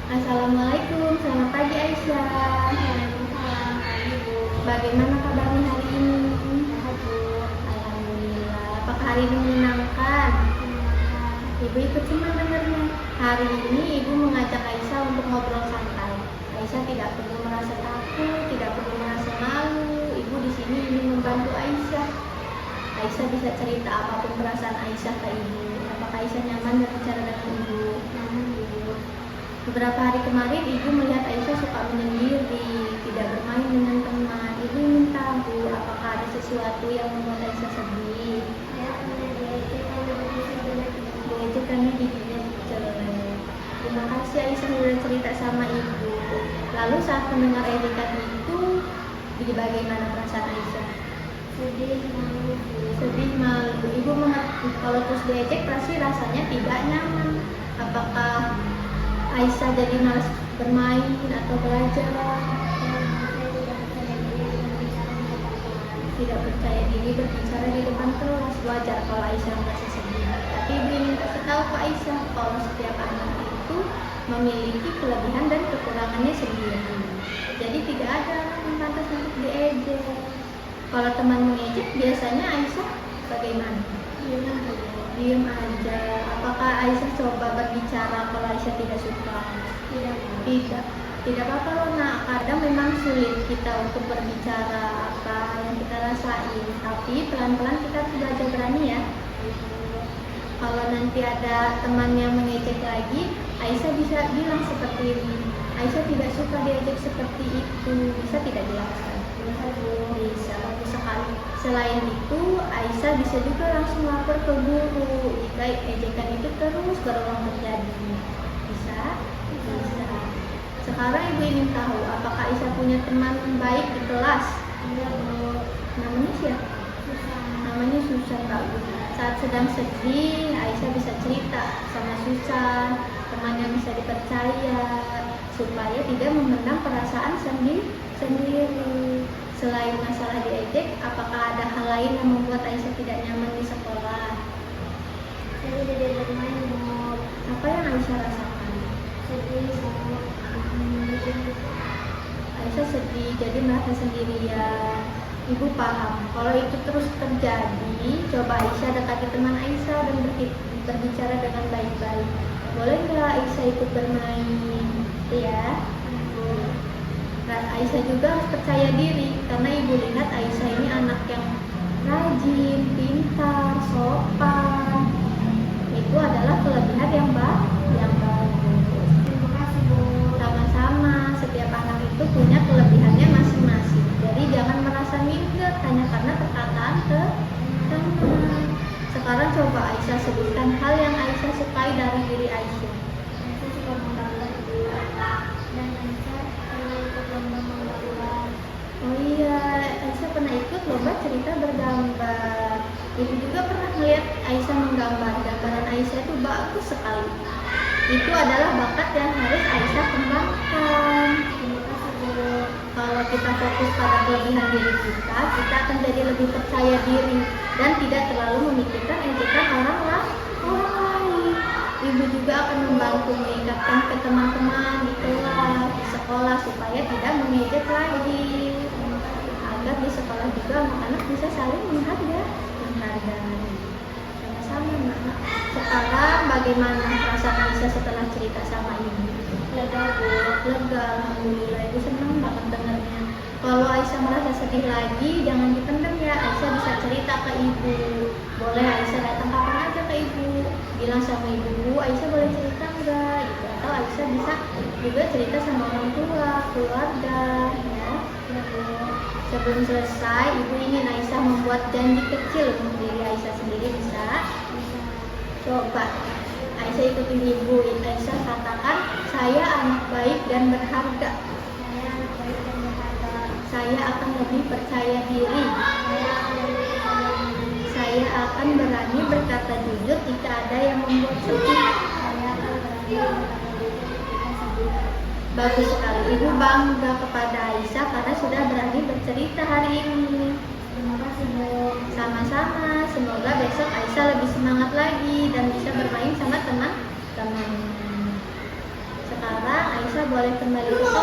Assalamualaikum, selamat pagi Aisyah. Waalaikumsalam, Ibu. Bagaimana kabarnya hari ini? Sehat, Bu. Alhamdulillah. Apakah hari ini menyenangkan? Menyenangkan. Ibu ikut senang dengarnya. Hari ini Ibu mengajak Aisyah untuk ngobrol santai. Aisyah tidak perlu merasa takut, tidak perlu merasa malu. Ibu di sini ingin membantu Aisyah. Aisyah bisa cerita apapun perasaan Aisyah ke Ibu. Apakah Aisyah nyaman berbicara dengan Ibu? Namun, Ibu. Beberapa hari kemarin Ibu melihat Aisyah suka menyendiri, tidak bermain dengan teman. Ibu ingin tahu apakah ada sesuatu yang membuat Aisyah sedih. Saya pernah diajak kalau begitu jelek. Diajak karena giginya jelek. Terima kasih Aisyah sudah cerita sama Ibu. Lalu saat mendengar ejekan itu, bagaimana perasaan Aisyah? Sedih, malu, Bu. Sedih, malu. Ibu mengerti kalau terus diejek pasti rasanya tidak nyaman. Apakah Aisyah jadi malas bermain atau belajar? Tidak percaya diri berbicara di depan kelas. Wajar kalau Aisyah merasa sedih. Tapi Ibu ingin kasih tahu ke Aisyah kalau setiap anak itu memiliki kelebihan dan kekurangannya sendiri. Jadi tidak ada anak yang pantas untuk diejek. Kalau teman mengejek, biasanya Aisyah bagaimana? Diam aja. Apakah Aisyah coba berbicara kalau Aisyah tidak suka? Tidak. Tidak apa-apa loh nak. Kadang memang sulit kita untuk berbicara apa yang kita rasain. Tapi pelan-pelan kita harus belajar berani ya. Kalau nanti ada teman yang mengejek lagi, Aisyah bisa bilang seperti ini. Aisyah tidak suka diejek seperti itu. Bisa tidak dilakukan? Bisa, bagus sekali. Selain itu, Aisyah bisa juga langsung lapor ke guru jika ejekan itu terus berulang terjadi. Bisa? Bisa. Sekarang Ibu ingin tahu apakah Aisyah punya teman baik di kelas? Namanya siapa? Namanya Susan, bagus. Saat sedang sedih, Aisyah bisa cerita sama Susan, teman yang bisa dipercaya, supaya tidak memendam perasaan sendiri. Selain masalah diejek, apakah ada hal lain yang membuat Aisyah tidak nyaman di sekolah? Saya tidak bermain, Bu. Apa yang Aisyah rasakan? Sedih, malu. Aisyah sedih, jadi merasa sendirian. Ibu paham, kalau itu terus terjadi, coba Aisyah dekati teman Aisyah dan berbicara dengan baik-baik. Boleh nggak Aisyah ikut bermain? Ya. Dan Aisyah juga harus percaya diri, karena Ibu lihat Aisyah ini anak yang rajin, pintar, sopan. Itu adalah kelebihan yang bagus. Terima kasih, Bu. Sama-sama, setiap anak itu punya kelebihannya masing-masing. Jadi jangan merasa minder hanya karena perkataan teman. Sekarang coba Aisyah sebutkan hal yang Aisyah sukai dari diri Aisyah. Saya suka menggambar, Bu. Dan Aisyah pernah ikut lomba menggambar. Oh iya, Aisyah pernah ikut lomba cerita bergambar. Ibu juga pernah melihat Aisyah menggambar. Gambaran Aisyah itu bagus sekali. Itu adalah bakat yang harus Aisyah kembangkan. Terima kasih, Bu. Kalau kita fokus pada kelebihan diri kita akan jadi lebih percaya diri dan tidak terlalu memikirkan ejekan orang lain. Ibu juga akan membantu mengingatkan ke teman-teman di kelas, di sekolah supaya tidak mengejek lagi. Agar di sekolah juga anak-anak bisa saling menghargai. Sama-sama nak. Sekarang bagaimana perasaan Aisyah setelah cerita sama Ibu? Lega, Bu. Lega, alhamdulillah. Ibu senang banget dengarnya. Kalau Aisyah merasa sedih lagi, jangan dipendam ya. Aisyah bisa cerita ke Ibu. Boleh Aisyah datang kapan aja ke Ibu. Bilang sama Ibu, Bu, Aisyah boleh cerita enggak? Gitu. Atau Aisyah bisa juga cerita sama orang tua, keluarga. Ya. Sebelum selesai, Ibu ingin Aisyah membuat janji kecil untuk diri Aisyah sendiri. Bisa? Coba Aisyah ikutin Ibu. Aisyah katakan, saya anak baik dan berharga. Saya anak baik dan berharga. Saya akan lebih percaya diri. Saya akan lebih percaya diri. Saya akan berani berkata jujur jika ada yang membuat sedih. Saya akan berani berkata jujur ketika sedih. Bagus sekali. Ibu bangga kepada Aisyah karena sudah berani bercerita hari ini. Terima kasih, Bu. Sama-sama. Semoga besok Aisyah lebih semangat lagi dan bisa bermain sama teman-teman. Sekarang boleh kembali ke